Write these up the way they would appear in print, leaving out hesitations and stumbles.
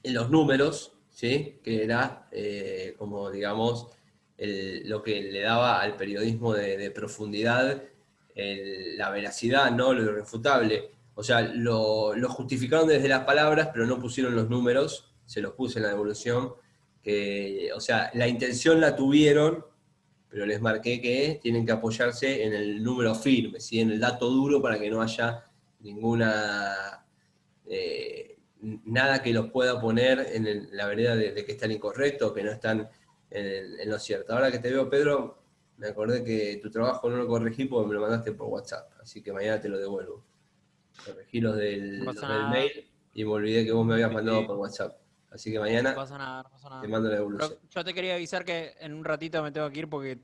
en los números, ¿sí? Que era como, digamos, lo que le daba al periodismo de profundidad la veracidad, ¿no? Lo irrefutable. O sea, lo justificaron desde las palabras, pero no pusieron los números, se los puse en la devolución, que, o sea, la intención la tuvieron, pero les marqué que tienen que apoyarse en el número firme, ¿sí? En el dato duro para que no haya ninguna... nada que los pueda poner en la vereda de que están incorrectos, que no están en lo cierto. Ahora que te veo, Pedro, me acordé que tu trabajo no lo corregí porque me lo mandaste por WhatsApp, así que mañana te lo devuelvo. Corregí No los pasa del nada. mail y me olvidé que vos me habías Sí, mandado sí. por WhatsApp. Así que No mañana pasa nada, no pasa te nada. mando la devolución. Pero yo te quería avisar que en un ratito me tengo que ir porque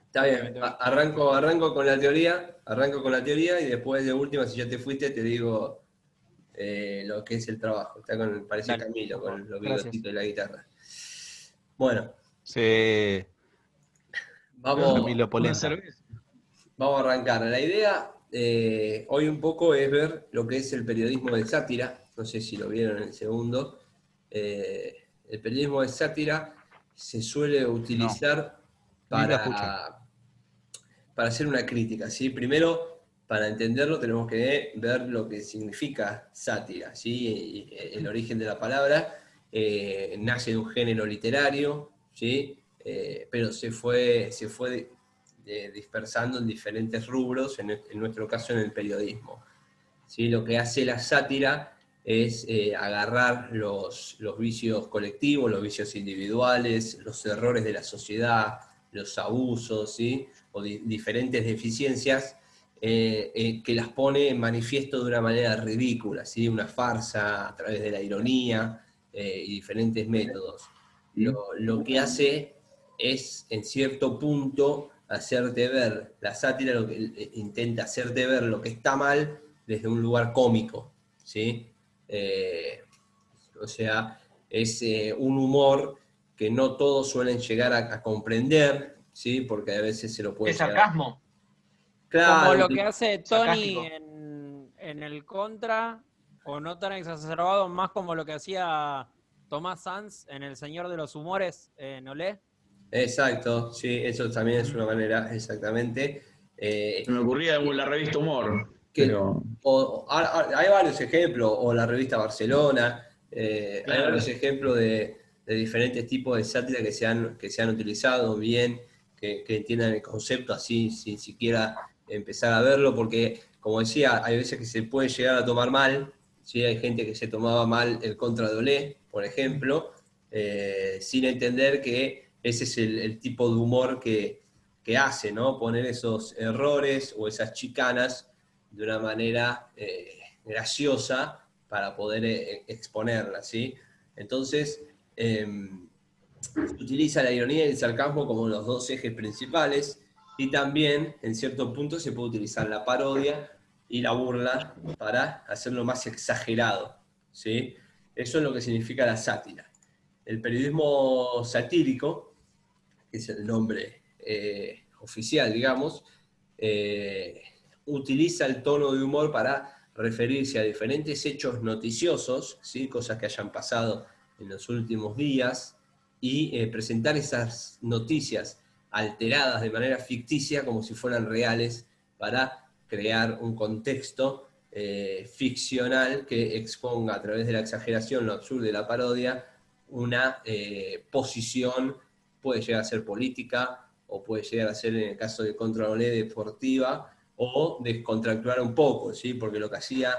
Está me bien, tengo que ir a hacer arranco, cosas. arranco con la teoría y después de última, si ya te fuiste, te digo lo que es el trabajo. Está con, parece Dale, Camilo, por favor. con los Gracias. bigotitos de la guitarra. Bueno, Sí, vamos, Camilo Una Polenta. cerveza. vamos a arrancar. La idea hoy un poco es ver lo que es el periodismo de sátira. No sé si lo vieron en el segundo. El periodismo de sátira se suele No, utilizar ni lo escuché. para hacer una crítica, ¿sí? Primero, para entenderlo tenemos que ver lo que significa sátira, ¿sí? Y el origen de la palabra nace de un género literario, ¿sí? Pero se fue dispersando en diferentes rubros, en nuestro caso en el periodismo. ¿Sí? Lo que hace la sátira es agarrar los vicios colectivos, los vicios individuales, los errores de la sociedad, los abusos, ¿sí? O diferentes deficiencias que las pone en manifiesto de una manera ridícula, ¿sí? Una farsa a través de la ironía y diferentes métodos. Lo que hace es, en cierto punto, hacerte ver, la sátira lo que intenta hacerte ver lo que está mal desde un lugar cómico, ¿sí? Eh, o sea, es un humor que no todos suelen llegar a comprender, ¿sí? Porque a veces se lo puede Es llegar a... sarcasmo, Como Claro, lo que hace Tony sarcástico. en el Contra, o no tan exacerbado, más como lo que hacía Tomás Sanz en El Señor de los Humores en Olé. exacto, sí, eso también es una manera, exactamente. Se me ocurría en la revista Humor, Que, pero hay varios ejemplos, o la revista Barcelona, hay varios claro. ejemplos de diferentes tipos de sátira que se han utilizado bien, que entiendan el concepto así, sin siquiera empezar a verlo, porque, como decía, hay veces que se puede llegar a tomar mal, ¿sí? Hay gente que se tomaba mal el Contra de Olé, por ejemplo, sin entender que ese es el tipo de humor que hace, ¿no? Poner esos errores o esas chicanas de una manera graciosa para poder exponerla, ¿sí? Entonces, se utiliza la ironía y el sarcasmo como los dos ejes principales y también, en cierto punto, se puede utilizar la parodia y la burla para hacerlo más exagerado, ¿sí? Eso es lo que significa la sátira. El periodismo satírico, que es el nombre oficial, digamos, eh, utiliza el tono de humor para referirse a diferentes hechos noticiosos, ¿sí? Cosas que hayan pasado en los últimos días, y presentar esas noticias alteradas de manera ficticia como si fueran reales para crear un contexto ficcional que exponga a través de la exageración, lo absurdo y la parodia, una posición, puede llegar a ser política o puede llegar a ser, en el caso de Controlé, deportiva, o descontracturar un poco, ¿sí? Porque lo que hacía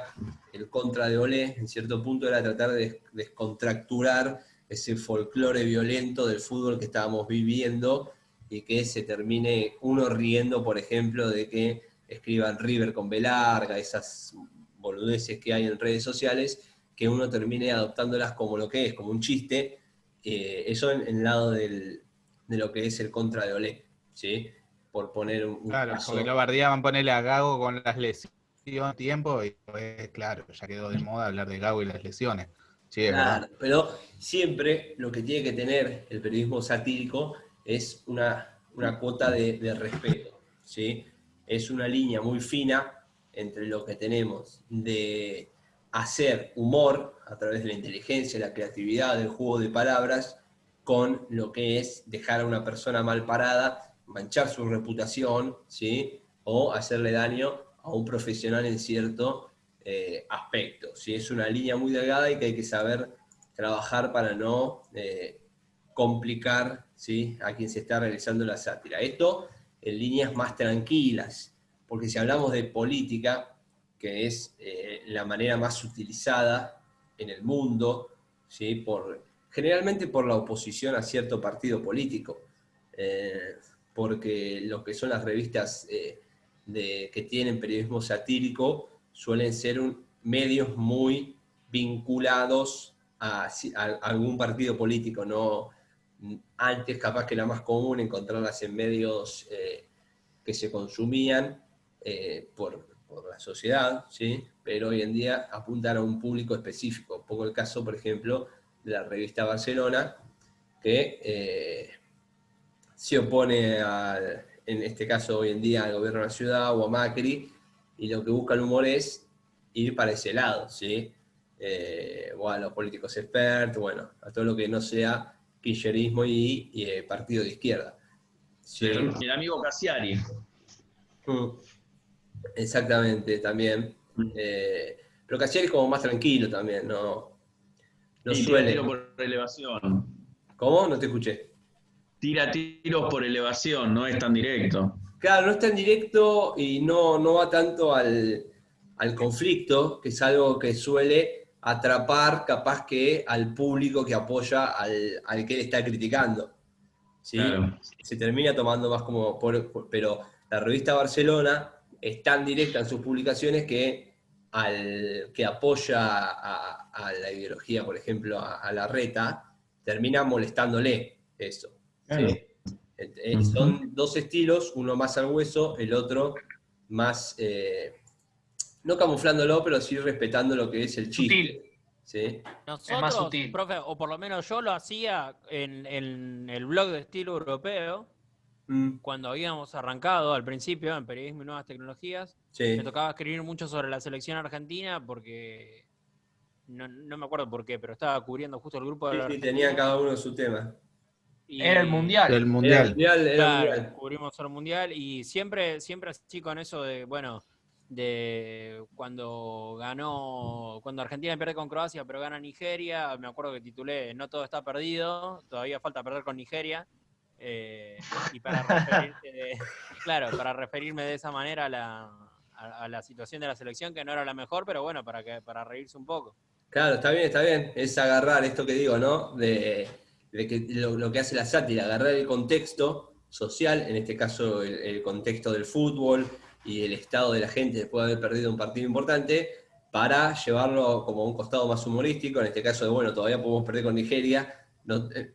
el contra de Olé en cierto punto era tratar de descontracturar ese folclore violento del fútbol que estábamos viviendo y que se termine uno riendo, por ejemplo, de que escriban River con B larga, esas boludeces que hay en redes sociales, que uno termine adoptándolas como lo que es, como un chiste, eso en el lado de lo que es el contra de Olé, ¿sí? Por poner un Claro, porque lo caso. bardeaban, ponerle a Gago con las lesiones tiempo y pues, claro, ya quedó de moda hablar de Gago y las lesiones. Sí, es verdad. Claro, pero siempre lo que tiene que tener el periodismo satírico es una cuota de respeto, ¿sí? Es una línea muy fina entre lo que tenemos de hacer humor a través de la inteligencia, la creatividad, del juego de palabras, con lo que es dejar a una persona mal parada, manchar su reputación, ¿sí? O hacerle daño a un profesional en cierto aspecto, ¿sí? Es una línea muy delgada y que hay que saber trabajar para no complicar, ¿sí?, a quien se está realizando la sátira. Esto en líneas más tranquilas, porque si hablamos de política, que es la manera más utilizada en el mundo, ¿sí?, generalmente por la oposición a cierto partido político, porque lo que son las revistas que tienen periodismo satírico suelen ser medios muy vinculados a algún partido político, ¿no? Antes capaz que era más común encontrarlas en medios que se consumían por la sociedad, ¿sí? Pero hoy en día apuntan a un público específico. Un poco el caso, por ejemplo, de la revista Barcelona, que se opone en este caso hoy en día al gobierno de la ciudad o a Macri, y lo que busca el humor es ir para ese lado, ¿sí? O a los políticos expertos, bueno, a todo lo que no sea kirchnerismo y partido de izquierda. ¿Sí? El amigo Cassiari. Exactamente, también. Pero Cassiari es como más tranquilo también, no suele. Tira tiro por elevación. ¿Cómo? No te escuché. Tira tiros por elevación, no es tan directo. Claro, no es tan directo y no va tanto al conflicto, que es algo que suele atrapar capaz que al público que apoya al que él está criticando, ¿sí? Claro. Se termina tomando más como... pero la revista Barcelona es tan directa en sus publicaciones que al que apoya a la ideología, por ejemplo, a Larreta, termina molestándole eso, Claro. ¿sí? Son dos estilos, uno más al hueso, el otro más, no camuflándolo, pero sí respetando lo que es el chiste. Sutil. ¿Sí? Nosotros, Es más sutil. profe, o por lo menos yo lo hacía en el blog de estilo europeo, cuando habíamos arrancado al principio en Periodismo y Nuevas Tecnologías. Sí. Me tocaba escribir mucho sobre la selección argentina porque, no me acuerdo por qué, pero estaba cubriendo justo el grupo de la Sí, Argentina. tenían cada uno su tema. Era el Mundial. El Mundial. Era Claro, mundial. cubrimos el Mundial y siempre así con eso de, bueno, de cuando Argentina pierde con Croacia pero gana Nigeria, me acuerdo que titulé "No todo está perdido, todavía falta perder con Nigeria", y para referirme de esa manera a la situación de la selección, que no era la mejor, pero bueno, para reírse un poco. Claro, está bien. Es agarrar esto que digo, ¿no? De que lo que hace la sátira, agarrar el contexto social, en este caso el contexto del fútbol y el estado de la gente después de haber perdido un partido importante, para llevarlo como a un costado más humorístico, en este caso de, bueno, todavía podemos perder con Nigeria,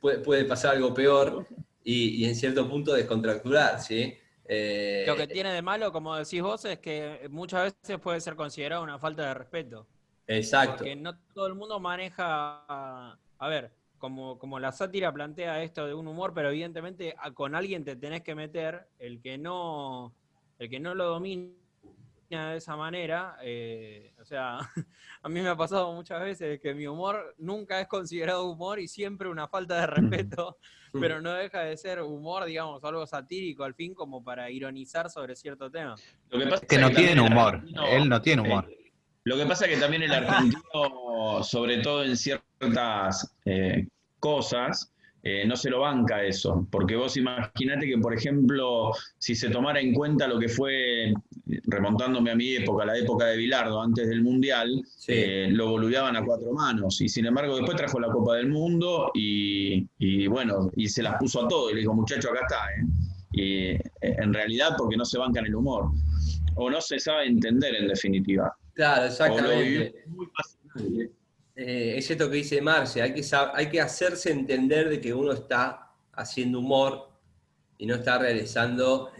puede pasar algo peor, y en cierto punto descontracturar, ¿sí? Lo que tiene de malo, como decís vos, es que muchas veces puede ser considerado una falta de respeto. Exacto. Porque no todo el mundo maneja, a ver, como la sátira plantea esto de un humor, pero evidentemente con alguien te tenés que meter, el que no lo domina de esa manera, o sea, a mí me ha pasado muchas veces que mi humor nunca es considerado humor y siempre una falta de respeto, pero no deja de ser humor, digamos, algo satírico al fin, como para ironizar sobre cierto tema. Lo que pasa Es que no tiene humor. argentino, Él no tiene humor. Lo que pasa es que también el argentino, sobre todo en ciertas cosas, no se lo banca eso. Porque vos imaginate que, por ejemplo, si se tomara en cuenta lo que fue, remontándome a mi época, la época de Bilardo, antes del Mundial, Sí. lo boludeaban a cuatro manos. Y sin embargo, después trajo la Copa del Mundo y bueno, y se las puso a todos. Y le dijo, muchacho, acá está. Y en realidad, porque no se bancan el humor. O no se sabe entender, en definitiva. Claro, O lo exactamente. vivió muy pasional. Es esto que dice Marce, hay que hacerse entender de que uno está haciendo humor y no está realizando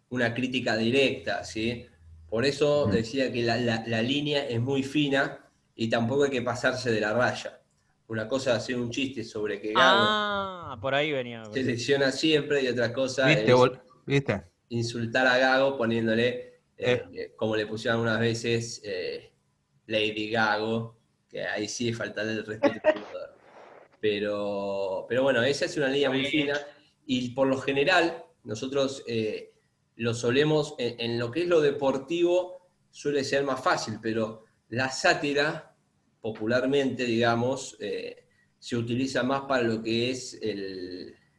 una crítica directa, ¿sí? Por eso decía que la línea es muy fina y tampoco hay que pasarse de la raya. Una cosa es hacer un chiste sobre que Gago Por ahí venía. se lesiona siempre, y otra cosa ¿Viste? es ¿Viste? insultar a Gago poniéndole, como le pusieron unas veces, Lady Gaga, que ahí sí es faltar el respeto al jugador. Pero bueno, esa es una línea muy fina, y por lo general, nosotros lo solemos, en lo que es lo deportivo, suele ser más fácil, pero la sátira, popularmente, digamos, se utiliza más para lo que es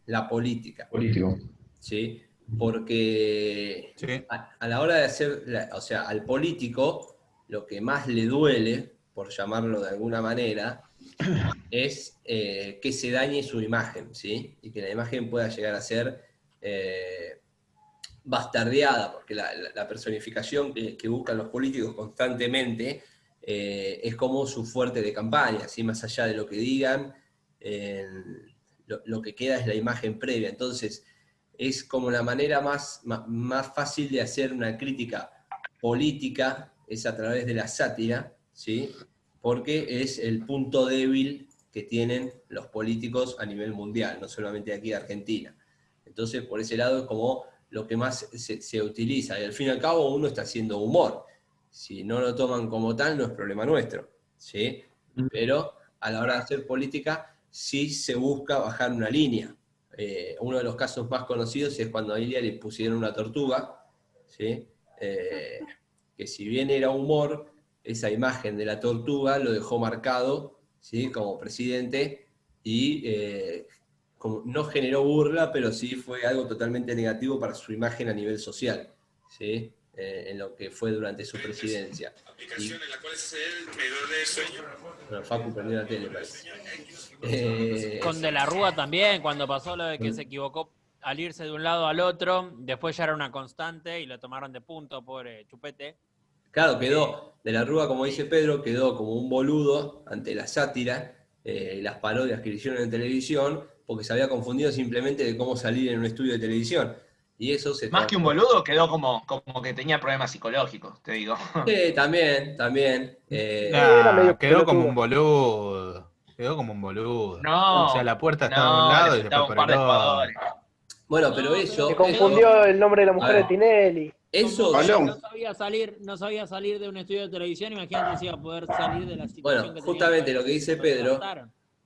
la política. Político. ¿Sí? Porque Sí. a la hora de hacer, o sea, al político, lo que más le duele, por llamarlo de alguna manera, es que se dañe su imagen, ¿sí? Y que la imagen pueda llegar a ser bastardeada, porque la personificación que buscan los políticos constantemente es como su fuerte de campaña, ¿sí? Más allá de lo que digan, lo que queda es la imagen previa. Entonces, es como la manera más fácil de hacer una crítica política, es a través de la sátira, ¿sí? Porque es el punto débil que tienen los políticos a nivel mundial, no solamente aquí de Argentina. Entonces, por ese lado es como lo que más se utiliza. Y al fin y al cabo uno está haciendo humor. Si no lo toman como tal, no es problema nuestro, ¿sí? Pero a la hora de hacer política, sí se busca bajar una línea. Uno de los casos más conocidos es cuando a Ilia le pusieron una tortuga, ¿sí? Que si bien era humor, esa imagen de la tortuga lo dejó marcado, ¿sí? Como presidente, y no generó burla, pero sí fue algo totalmente negativo para su imagen a nivel social, ¿sí? En lo que fue durante su presidencia. Aplicación en la cual es el medidor de sueño. Bueno, Facu perdió la tele, parece. Con De la Rúa también, cuando pasó lo de que se equivocó al irse de un lado al otro, después ya era una constante y lo tomaron de punto, pobre Chupete. Claro, quedó, De la Rúa, como dice Pedro, quedó como un boludo ante la sátira, las parodias que le hicieron en televisión, porque se había confundido simplemente de cómo salir en un estudio de televisión. Y eso se Más que un boludo, quedó como que tenía problemas psicológicos, te digo. Sí, también. Era medio Quedó como pelotudo. un boludo. Quedó como un boludo. No, O sea, la puerta estaba de un no, lado le y después faltaba por un par el de otro. jugadores. Bueno, pero eso... Se confundió el nombre de la mujer A ver. de Tinelli. Eso... Como Pablo. no sabía salir de un estudio de televisión, imagínate si iba a poder salir de la situación Bueno, que justamente tenía. lo que dice Pedro,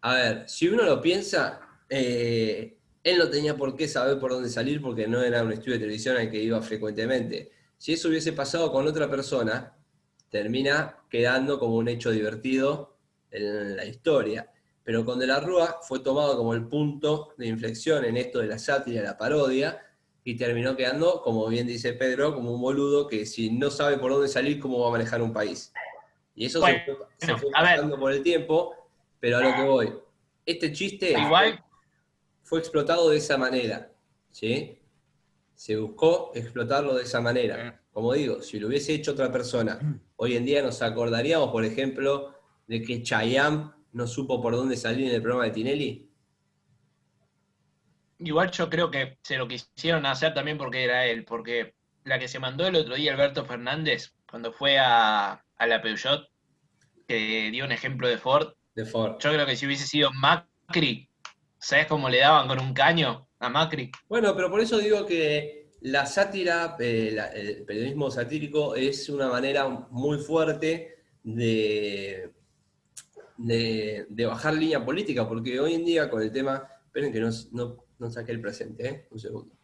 a ver, si uno lo piensa, él no tenía por qué saber por dónde salir porque no era un estudio de televisión al que iba frecuentemente. Si eso hubiese pasado con otra persona, termina quedando como un hecho divertido en la historia. Pero con De la Rúa fue tomado como el punto de inflexión en esto de la sátira, la parodia, y terminó quedando, como bien dice Pedro, como un boludo que si no sabe por dónde salir, ¿cómo va a manejar un país? Y eso Bueno, se fue a ver. pasando por el tiempo, pero a lo que voy. Este chiste Igual, fue explotado de esa manera, ¿sí? Se buscó explotarlo de esa manera. Como digo, si lo hubiese hecho otra persona, hoy en día nos acordaríamos, por ejemplo, de que Chayanne no supo por dónde salir en el programa de Tinelli. igual yo creo que se lo quisieron hacer también porque era él, porque la que se mandó el otro día Alberto Fernández, cuando fue a la Peugeot, que dio un ejemplo de Ford, De Ford. yo creo que si hubiese sido Macri, ¿sabes cómo le daban con un caño a Macri? Bueno, pero por eso digo que la sátira, el periodismo satírico es una manera muy fuerte de bajar línea política, porque hoy en día con el tema, esperen que no saqué el presente, un segundo.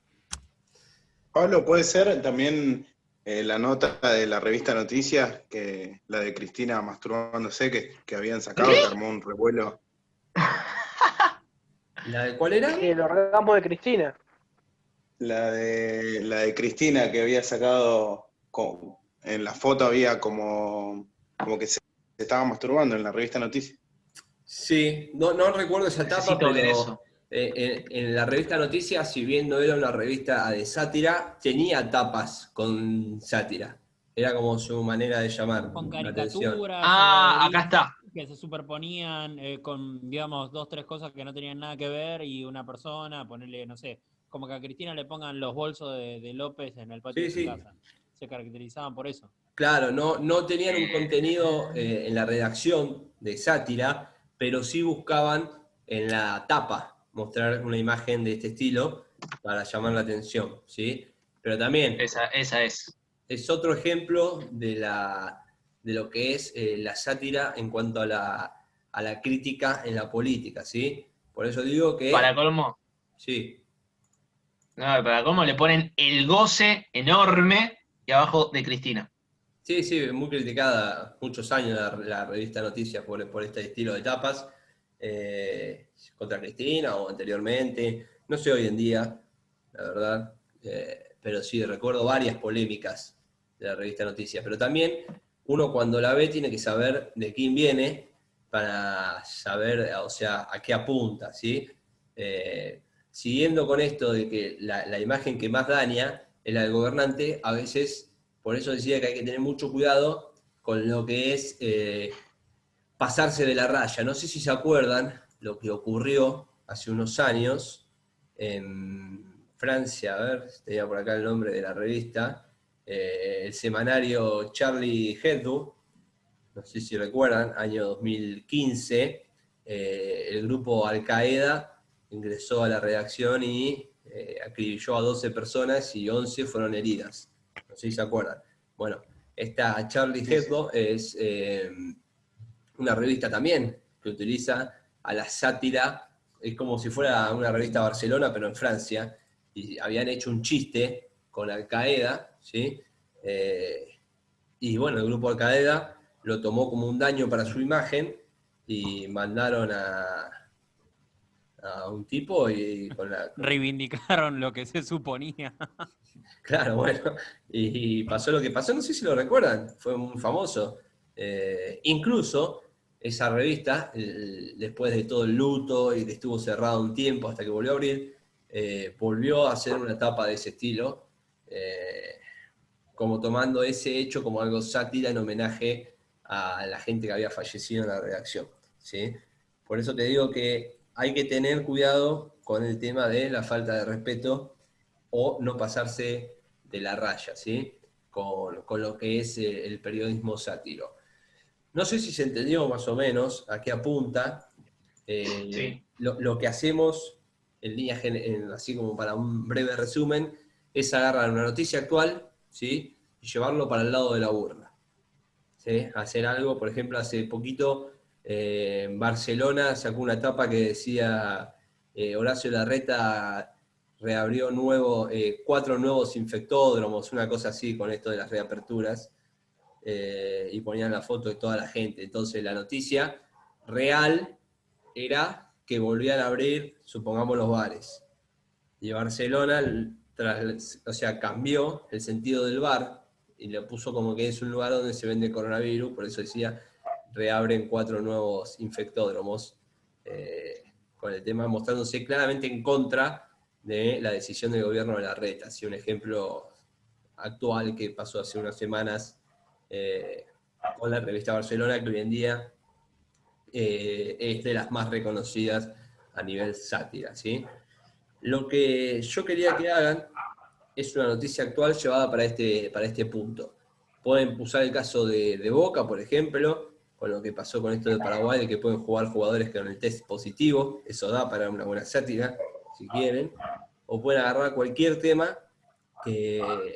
Pablo, puede ser también la nota de la revista Noticias, que la de Cristina masturbándose, que habían sacado, que armó un revuelo. ¿La de cuál era? El orgasmo de Cristina. La de Cristina, que había sacado, en la foto había como que se estaba masturbando en la revista Noticias. Sí, no recuerdo esa etapa, Necesito ver pero eso. en la revista Noticias, si bien no era una revista de sátira, tenía tapas con sátira. Era como su manera de llamar Con la atención. caricaturas. Acá está. Que se superponían con, digamos, 2, 3 cosas que no tenían nada que ver y una persona, ponerle, no sé, como que a Cristina le pongan los bolsos de López en el patio de su casa. Se caracterizaban por eso. Claro, no tenían un contenido en la redacción de sátira, pero sí buscaban en la tapa mostrar una imagen de este estilo para llamar la atención, ¿sí? Pero también Esa es. es otro ejemplo de de lo que es la sátira en cuanto a la crítica en la política, ¿sí? Por eso digo que... Para colmo, Sí, no, para colmo le ponen el goce enorme y abajo de Cristina. sí, sí, muy criticada muchos años la revista Noticias por este estilo de tapas, contra Cristina o anteriormente, no sé hoy en día, la verdad, pero sí, recuerdo varias polémicas de la revista Noticias, pero también uno cuando la ve tiene que saber de quién viene para saber, o sea, a qué apunta, ¿sí? Siguiendo con esto de que la imagen que más daña es la del gobernante, a veces, por eso decía que hay que tener mucho cuidado con lo que es pasarse de la raya. No sé si se acuerdan lo que ocurrió hace unos años en Francia, a ver, tenía por acá el nombre de la revista, el semanario Charlie Hebdo, no sé si recuerdan, año 2015, el grupo Al Qaeda ingresó a la redacción y acribilló a 12 personas y 11 fueron heridas. No sé si se acuerdan. Bueno, esta Charlie Hebdo es una revista también que utiliza a la sátira, es como si fuera una revista Barcelona, pero en Francia, y habían hecho un chiste con Al Qaeda, ¿sí? Y bueno, el grupo Al Qaeda lo tomó como un daño para su imagen y mandaron a un tipo y con la... Reivindicaron lo que se suponía. Claro, bueno, y pasó lo que pasó, no sé si lo recuerdan, fue muy famoso. Incluso esa revista, después de todo el luto y que estuvo cerrado un tiempo hasta que volvió a abrir, volvió a hacer una etapa de ese estilo, como tomando ese hecho como algo sátira en homenaje a la gente que había fallecido en la redacción, ¿sí? Por eso te digo que hay que tener cuidado con el tema de la falta de respeto o no pasarse de la raya, ¿sí? Con lo que es el periodismo sátiro. No sé si se entendió más o menos a qué apunta. Sí. Lo que hacemos, en líneas así como para un breve resumen, es agarrar una noticia actual, ¿sí? Y llevarlo para el lado de la burla, ¿sí? Hacer algo, por ejemplo, hace poquito Barcelona sacó una etapa que decía Horacio Larreta reabrió 4 nuevos infectódromos, una cosa así con esto de las reaperturas, y ponían la foto de toda la gente. Entonces la noticia real era que volvían a abrir, supongamos, los bares. Y Barcelona, o sea, cambió el sentido del bar y le puso como que es un lugar donde se vende coronavirus, por eso decía, reabren 4 nuevos infectódromos, con el tema mostrándose claramente en contra de la decisión del gobierno de Larreta. Así un ejemplo actual que pasó hace unas semanas con la revista Barcelona, que hoy en día es de las más reconocidas a nivel sátira, ¿sí? Lo que yo quería que hagan es una noticia actual llevada para este punto. Pueden usar el caso de Boca, por ejemplo, con lo que pasó con esto de Paraguay, de que pueden jugar jugadores con el test positivo, eso da para una buena sátira, si quieren, o pueden agarrar cualquier tema que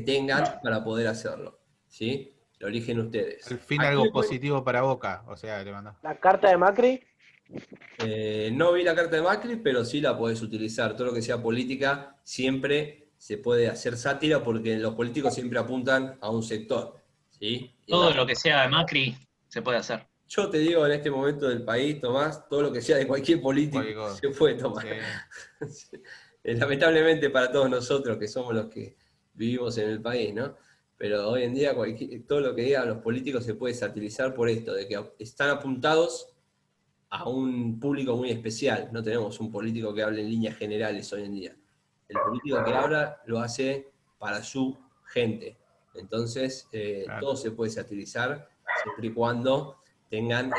tengan para poder hacerlo, ¿sí? Lo eligen ustedes. Al fin Aquí algo le pueden- positivo para Boca, o sea, le mandó. La carta de Macri. No vi la carta de Macri, pero sí la podés utilizar. Todo lo que sea política siempre se puede hacer sátira porque los políticos siempre apuntan a un sector, ¿sí? Todo lo que sea de Macri se puede hacer. Yo te digo en este momento del país, Tomás, todo lo que sea de cualquier político Cualquier cosa. se puede tomar. Sí. Lamentablemente para todos nosotros que somos los que vivimos en el país, ¿no? Pero hoy en día todo lo que digan los políticos se puede satirizar por esto, de que están apuntados a un público muy especial. No tenemos un político que hable en líneas generales hoy en día. El político que habla lo hace para su gente. Entonces, Claro. todo se puede satirizar siempre y cuando tengan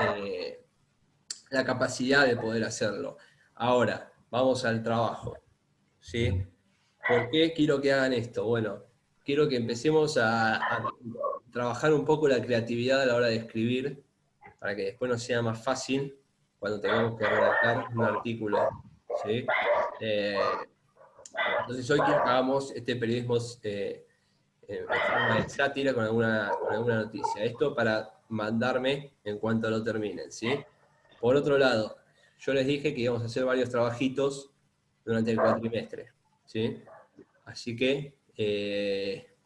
la capacidad de poder hacerlo. Ahora, vamos al trabajo, ¿sí? ¿Por qué quiero que hagan esto? Bueno, quiero que empecemos a trabajar un poco la creatividad a la hora de escribir, para que después nos sea más fácil cuando tengamos que redactar un artículo, ¿sí? Entonces hoy quiero que hagamos este periodismo en forma de sátira con alguna noticia. Esto para mandarme en cuanto lo terminen, ¿sí? Por otro lado, yo les dije que íbamos a hacer varios trabajitos durante el cuatrimestre, ¿sí? Así que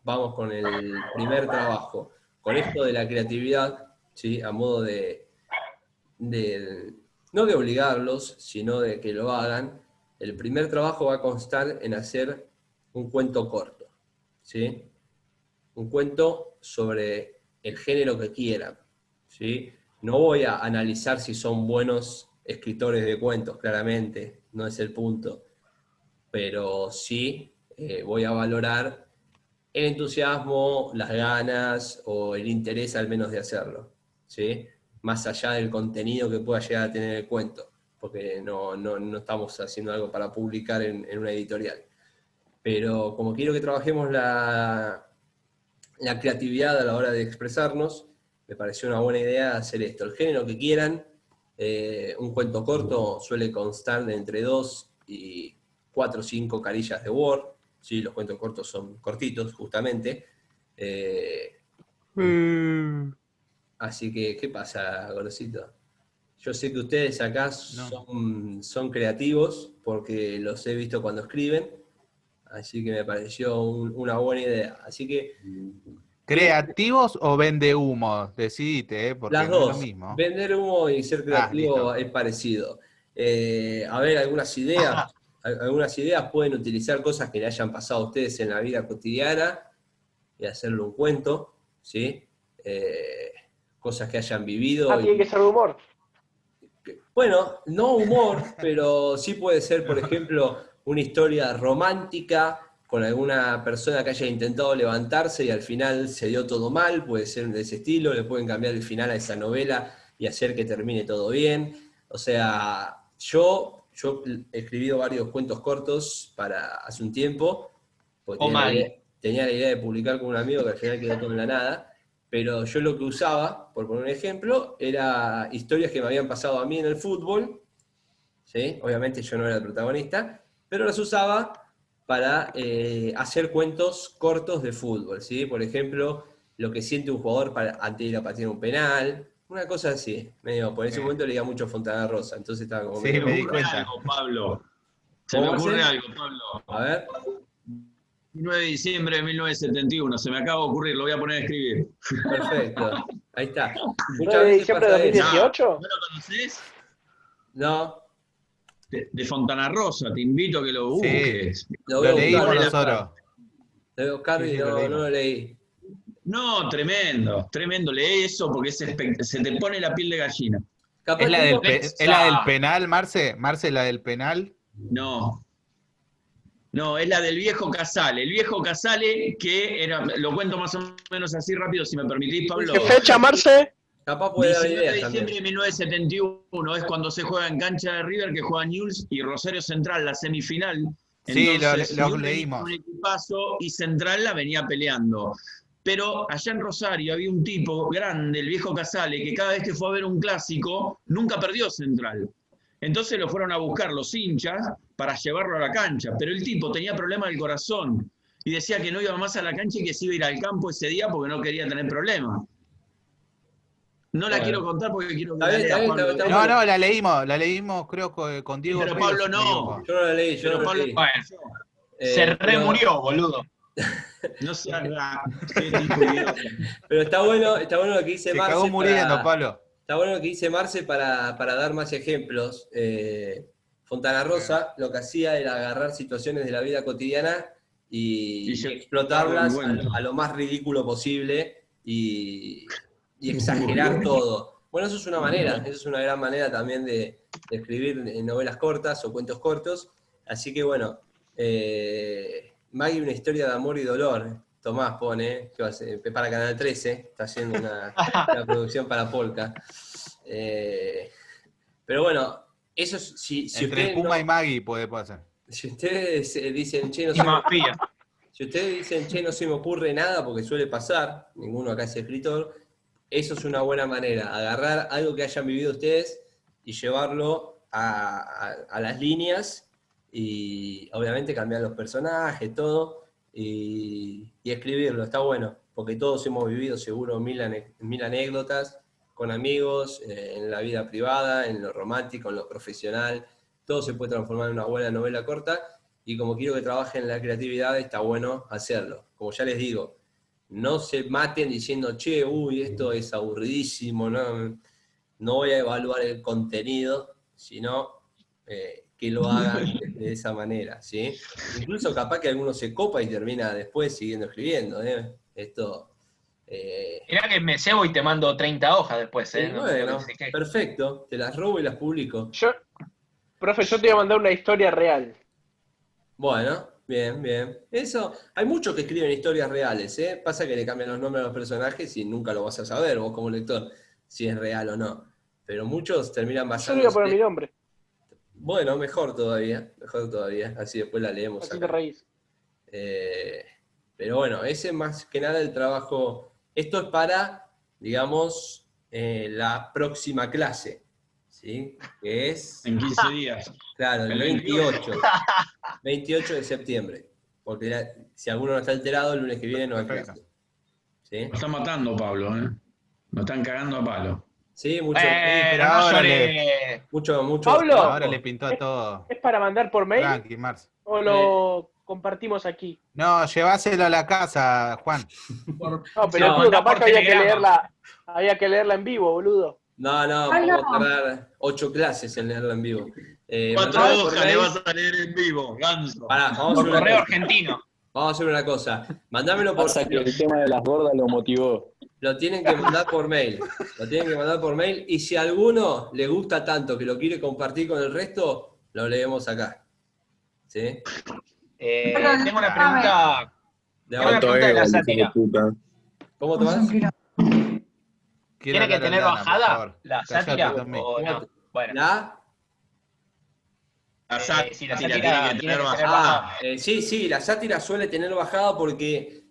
vamos con el primer trabajo. Con esto de la creatividad, ¿sí? A modo no de obligarlos, sino de que lo hagan, el primer trabajo va a constar en hacer un cuento corto, ¿sí? Un cuento sobre el género que quieran, ¿sí? No voy a analizar si son buenos escritores de cuentos, claramente, no es el punto, pero sí voy a valorar el entusiasmo, las ganas o el interés al menos de hacerlo, ¿sí? Más allá del contenido que pueda llegar a tener el cuento, porque no estamos haciendo algo para publicar en una editorial. Pero como quiero que trabajemos la creatividad a la hora de expresarnos, me pareció una buena idea hacer esto. El género que quieran, un cuento corto suele constar de entre 2 y 4 o 5 carillas de Word, ¿sí? Los cuentos cortos son cortitos, justamente. Así que, ¿qué pasa, Gorosito? Yo sé que ustedes acá son creativos, porque los he visto cuando escriben, así que me pareció una buena idea. Así que... ¿Creativos o vende humo? Decidite, porque Las no es lo dos. mismo. Vender humo y ser creativo listo. es parecido. A ver, algunas ideas. Algunas ideas pueden utilizar cosas que le hayan pasado a ustedes en la vida cotidiana y hacerle un cuento, ¿sí? Cosas que hayan vivido. Tiene que ser de humor. Bueno, no humor, pero sí puede ser, por ejemplo, una historia romántica con alguna persona que haya intentado levantarse y al final se dio todo mal, puede ser de ese estilo, le pueden cambiar el final a esa novela y hacer que termine todo bien. O sea, yo he escribido varios cuentos cortos hace un tiempo, porque tenía la idea de publicar con un amigo que al final quedó todo en la nada, pero yo lo que usaba, por poner un ejemplo, era historias que me habían pasado a mí en el fútbol, ¿sí? Obviamente yo no era el protagonista, pero las usaba para hacer cuentos cortos de fútbol, ¿sí? Por ejemplo, lo que siente un jugador antes de ir a patear un penal, una cosa así. Por ese momento leía mucho Fontana Rosa, entonces estaba como... Sí, me di cuenta. Algo, Pablo. Se me ocurre algo, Pablo. A ver. 9 de diciembre de 1971, se me acaba de ocurrir, lo voy a poner a escribir. Perfecto, ahí está. 9 de diciembre de 2018. ¿No lo conocés? No. De Fontana Rosa, te invito a que lo busques. Sí, lo leímos nosotros. Lo voy a buscar y no lo leí. No, tremendo, lee eso porque se te pone la piel de gallina. ¿Es la del penal, Marce? ¿Marce la del penal? No, es la del viejo Casale. El viejo Casale, que era, lo cuento más o menos así rápido, si me permitís, Pablo. ¿Qué fecha, Marce? Capaz puede dar 19 de ideas diciembre también. de 1971 es cuando se juega en cancha de River, que juega Newell's y Rosario Central, la semifinal. Sí, entonces, lo leímos. Un equipazo y Central la venía peleando. Pero allá en Rosario había un tipo grande, el viejo Casale, que cada vez que fue a ver un clásico, nunca perdió Central. Entonces lo fueron a buscar los hinchas para llevarlo a la cancha, pero el tipo tenía problemas del corazón y decía que no iba más a la cancha y que se iba a ir al campo ese día porque no quería tener problemas. No la quiero contar porque quiero que la lea, Pablo. No, la leímos creo con Diego. Pero Pablo no. Yo no la leí, yo no la leí. Bueno, se remurió, boludo. No se haga. Pero está bueno lo que dice Marce. Se cagó muriendo, Pablo. Está bueno lo que dice Marce para dar más ejemplos. Fontana Rosa lo que hacía era agarrar situaciones de la vida cotidiana y explotarlas a lo más ridículo posible y exagerar todo. Bueno, eso es una gran manera también de escribir novelas cortas o cuentos cortos. Así que bueno, Maggie, una historia de amor y dolor. Tomás pone, que va a ser para Canal 13, está haciendo una producción para Polka. Pero bueno, eso es, si entre Puma y Maggie puede pasar. Si ustedes dicen, che, no se me ocurre nada, porque suele pasar, ninguno acá es escritor, eso es una buena manera, agarrar algo que hayan vivido ustedes y llevarlo a las líneas y obviamente cambiar los personajes, todo, y escribirlo, está bueno, porque todos hemos vivido seguro mil anécdotas con amigos, en la vida privada, en lo romántico, en lo profesional, todo se puede transformar en una buena novela corta, y como quiero que trabajen en la creatividad, está bueno hacerlo. Como ya les digo, no se maten diciendo, che, uy, esto es aburridísimo, no voy a evaluar el contenido, sino que lo hagan de esa manera, ¿sí? Incluso capaz que alguno se copa y termina después siguiendo escribiendo, ¿eh? Esto... Mirá que me cebo y te mando 30 hojas después, y no bueno, sé qué. perfecto, te las robo y las publico. Profe, yo te voy a mandar una historia real. Bueno, bien, bien. Eso, hay muchos que escriben historias reales, ¿eh? Pasa que le cambian los nombres a los personajes y nunca lo vas a saber vos como lector si es real o no. Pero muchos terminan Yo le voy a poner mi basándose... nombre. Bueno, mejor todavía, así después la leemos Así acá. te reís. Pero bueno, ese más que nada el trabajo. Esto es para, digamos, la próxima clase, ¿sí? Que es, En 15 días. claro, el El 28 de septiembre. Porque si alguno no está alterado, el lunes que viene no hay Perfecto. clase. ¿Sí? Nos están matando, Pablo, ¿eh? Nos están cagando a palo. Sí, mucho. pero No ahora lloré. Mucho Pablo. trabajo. Ahora le pintó a todo. ¿Es para mandar por mail Tranqui, Marce. o lo compartimos aquí? No, lleváselo a la casa, Juan. No, Se pero lo tú, mandá capaz por que telegrama. había que leerla en vivo, boludo. No, vamos a tardar 8 clases en leerlo en vivo. 4 mandalo por hojas le mail. vas a leer en vivo, ganso. Pará, vamos a Por hacer una correo cosa. argentino. Vamos a hacer una cosa. Mandámelo por Pasa que el tema de las gordas lo motivó. Lo tienen que mandar por mail. Lo tienen que mandar por mail. Y si a alguno le gusta tanto que lo quiere compartir con el resto, lo leemos acá. ¿Sí? Tengo una pregunta. De Tengo una ahora. pregunta de la sátira. ¿Cómo te vas? ¿Tiene que tener bajada la sátira o no? Bueno. La Sí, la sátira tiene que tener bajada. Sí, la sátira suele tener bajada porque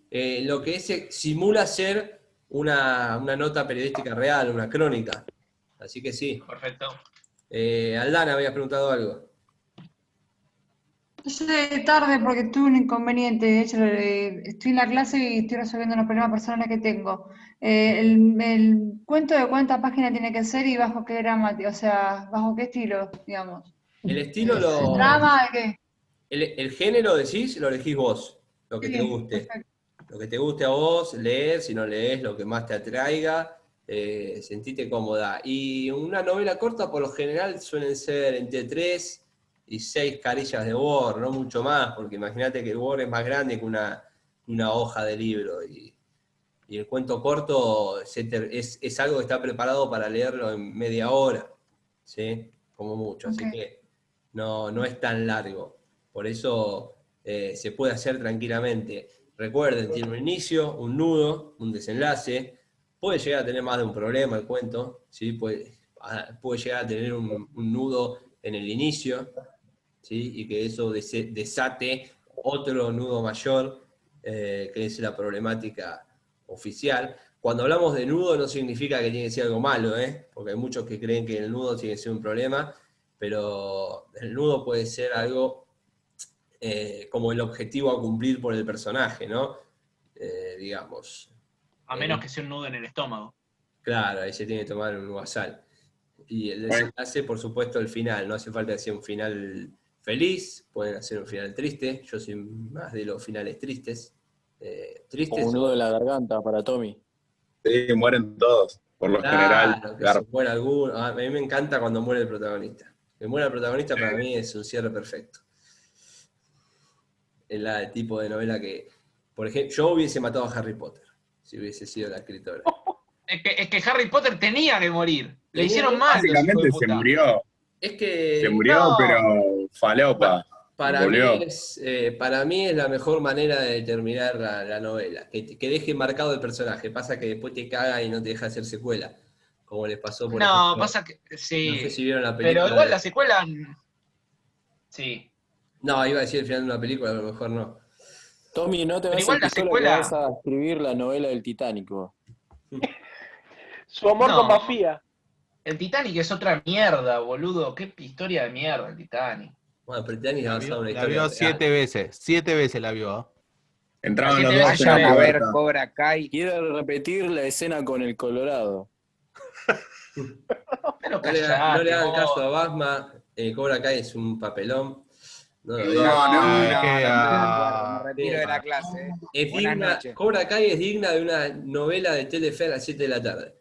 lo que simula ser una nota periodística real, una crónica. Así que sí. Perfecto. Aldana, habías preguntado algo. Yo llegué tarde porque tuve un inconveniente. De hecho, estoy en la clase y estoy resolviendo unos problemas personales que tengo. El cuento de cuántas páginas tiene que ser y bajo qué gramática, o sea, bajo qué estilo, digamos. El estilo ¿Drama? ¿Qué? El género decís, lo elegís vos, lo que te guste. Perfecto. Lo que te guste a vos, leer, si no lees, lo que más te atraiga, sentite cómoda. Y una novela corta, por lo general, suelen ser entre 3 y 6 carillas de Word, no mucho más, porque imagínate que el Word es más grande que una hoja de libro. Y el cuento corto es algo que está preparado para leerlo en media hora, ¿sí? Como mucho, así que no es tan largo. Por eso se puede hacer tranquilamente. Recuerden, tiene un inicio, un nudo, un desenlace. Puede llegar a tener más de un problema el cuento, ¿sí? Puede llegar a tener un nudo en el inicio, ¿sí? Y que eso desate otro nudo mayor, que es la problemática oficial. Cuando hablamos de nudo no significa que tiene que ser algo malo, porque hay muchos que creen que el nudo tiene que ser un problema, pero el nudo puede ser algo como el objetivo a cumplir por el personaje, ¿no? Digamos. A menos que sea un nudo en el estómago. Claro, ahí se tiene que tomar un guasal. Y el desenlace, por supuesto, el final. No hace falta que sea un final feliz, pueden hacer un final triste. Yo soy más de los finales tristes. Como un nudo en la garganta para Tommy. Sí, mueren todos, por lo general. Que se muera alguno. A mí me encanta cuando muere el protagonista. Que muera el protagonista para mí es un cierre perfecto. Es el tipo de novela que, por ejemplo, yo hubiese matado a Harry Potter, si hubiese sido la escritora. Es que Harry Potter tenía que morir. Le hicieron mal. Básicamente se murió. Es que... Se murió, pero falopa. Para mí es la mejor manera de terminar la novela, que deje marcado el personaje. Pasa que después te caga y no te deja hacer secuela, como les pasó por ejemplo. Pasa que sí. No sé si vieron la película. Pero igual la secuela... Sí. No, iba a decir el final de una película, a lo mejor no. Tommy, no te vas igual a la secuela... vas a escribir la novela del Titanic, vos. Su amor con Mafia. El Titanic es otra mierda, boludo. Qué historia de mierda el Titanic. Bueno, pero el Titanic ha basado en una La historia vio real. 7 veces. 7 veces la vio. Entraban Así los te dos ves en ya la de- A ver, puerta. Cobra Kai. Quiero repetir la escena con el Colorado. Pero No le callate, hagan caso vos. a Basma, Cobra Kai es un papelón. No lo No, vean. no, Es no, que, no estoy de acuerdo. Me retiro sí. de la clase. Es Buenas digna, noches. Cobra Kai es digna de una novela de Telefe a las 7 de la tarde.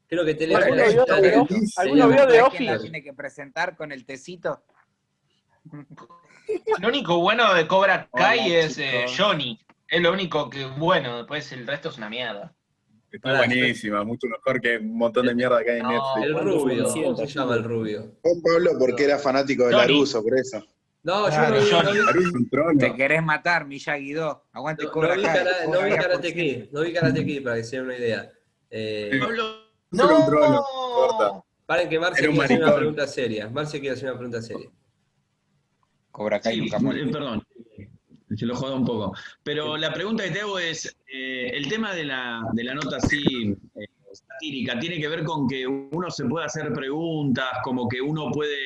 Creo que Telefe ¿Alguno vio necesita de esto. Office? Se ¿Alguno llama- vio de ¿Sabes quién la Office? tiene que presentar con el tecito? Lo único bueno de Cobra Kai Hola, es chicos. Johnny. Es lo único que bueno, después el resto es una mierda. Está buenísima, mucho mejor que un montón de mierda que hay en No, Netflix. El ¿Cuánto rubio, Floricienta, ¿cómo se llama el rubio? Juan Pablo porque era fanático de Johnny. Laruso, por eso. No, Claro. yo no vi, Johnny. Naruto es un trolo. Te querés matar, Miyagi-Do. Aguante no Cobra vi Kai. no Cobra vi Kai Karate por siempre. Kid, no vi Karate Kid para que se den una idea. Pablo, Solo un trolo, corta. Paren que Marce Era un quiere hacer una maricón. pregunta seria. Marce quiere hacer una pregunta seria. Cobra Kai Sí, nunca muere. perdón, se lo jodo un poco. Pero la pregunta que te hago es, el tema de la nota así satírica, tiene que ver con que uno se puede hacer preguntas, como que uno puede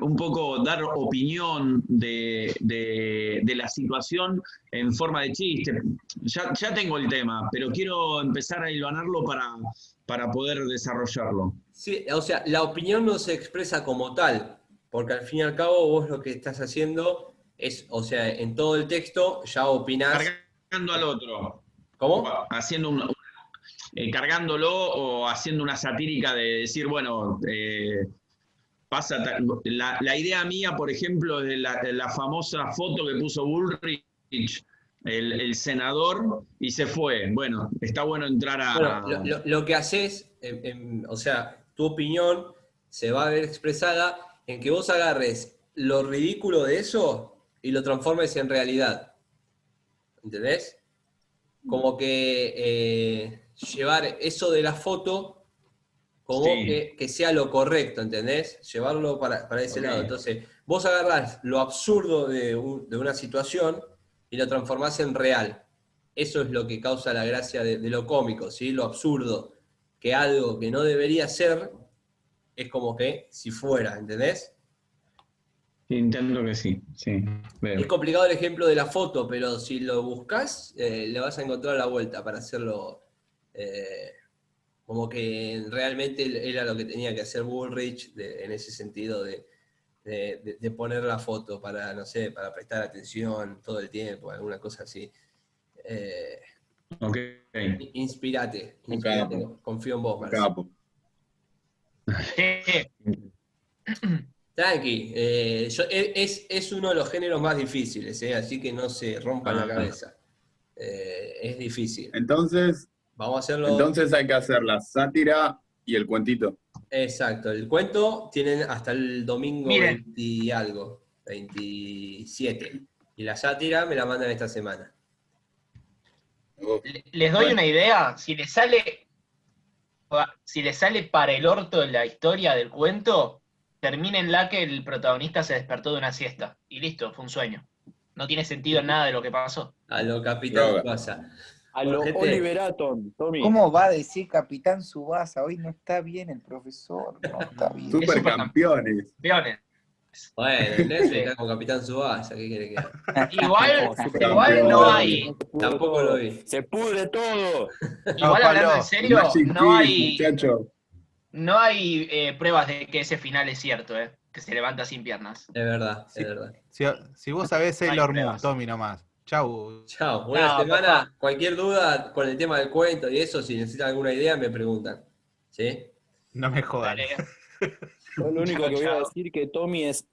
un poco dar opinión de la situación en forma de chiste. Ya tengo el tema, pero quiero empezar a hilvanarlo para poder desarrollarlo. Sí, o sea, la opinión no se expresa como tal, porque al fin y al cabo vos lo que estás haciendo es, o sea, en todo el texto ya opinás. Cargando al otro. ¿Cómo? Haciendo cargándolo o haciendo una satírica de decir, bueno, pasa la idea mía, por ejemplo, de la famosa foto que puso Bullrich, el senador, y se fue. Bueno, está bueno entrar a... Bueno, lo que haces, o sea, tu opinión se va a ver expresada en que vos agarres lo ridículo de eso y lo transformes en realidad. ¿Entendés? Como que llevar eso de la foto como Sí. que sea lo correcto, ¿entendés? Llevarlo para ese Ok. lado. Entonces, vos agarrás lo absurdo de una situación y lo transformás en real. Eso es lo que causa la gracia de lo cómico, ¿sí? Lo absurdo, que algo que no debería ser es como que si fuera, ¿entendés? Entiendo que sí, sí. Veo. Es complicado el ejemplo de la foto, pero si lo buscas, le vas a encontrar la vuelta para hacerlo como que realmente era lo que tenía que hacer Bullrich en ese sentido de poner la foto para, no sé, para prestar atención todo el tiempo, alguna cosa así. Ok. Inspirate, capo. confío en vos, Marce. Capo. Tranqui, es uno de los géneros más difíciles, así que no se rompan la cabeza. Es difícil. Entonces Vamos a hacerlo. hay que hacer la sátira y el cuentito. Exacto, el cuento tienen hasta el domingo Miren. 20 y algo, 27. Y la sátira me la mandan esta semana. Les doy una idea. Si les sale para el orto la historia del cuento, termínenla que el protagonista se despertó de una siesta. Y listo, fue un sueño. No tiene sentido nada de lo que pasó. A lo Capitán Droga. pasa. A lo Gente. Oliver Atom, Tommy. ¿Cómo va a decir Capitán Subasa? Hoy no está bien el profesor. No está bien. Supercampeones. Campeones. Bueno, Netflix está con Capitán Subasa, ¿qué quiere que haga? Igual no hay. Tampoco lo vi. Se pudre todo. Igual hablando en serio, Magic no Kids, hay. muchacho. No hay pruebas de que ese final es cierto, que se levanta sin piernas. Es verdad, Sí. es verdad. Si vos sabés No hay Sailor Moon, pruebas. Tommy nomás. Chau. Chao, buena No, semana. papá. Cualquier duda con el tema del cuento y eso, si necesitan alguna idea, me preguntan. ¿Sí? No me jodan. Dale. Yo lo único Chao, que voy a chao. decir que Tommy es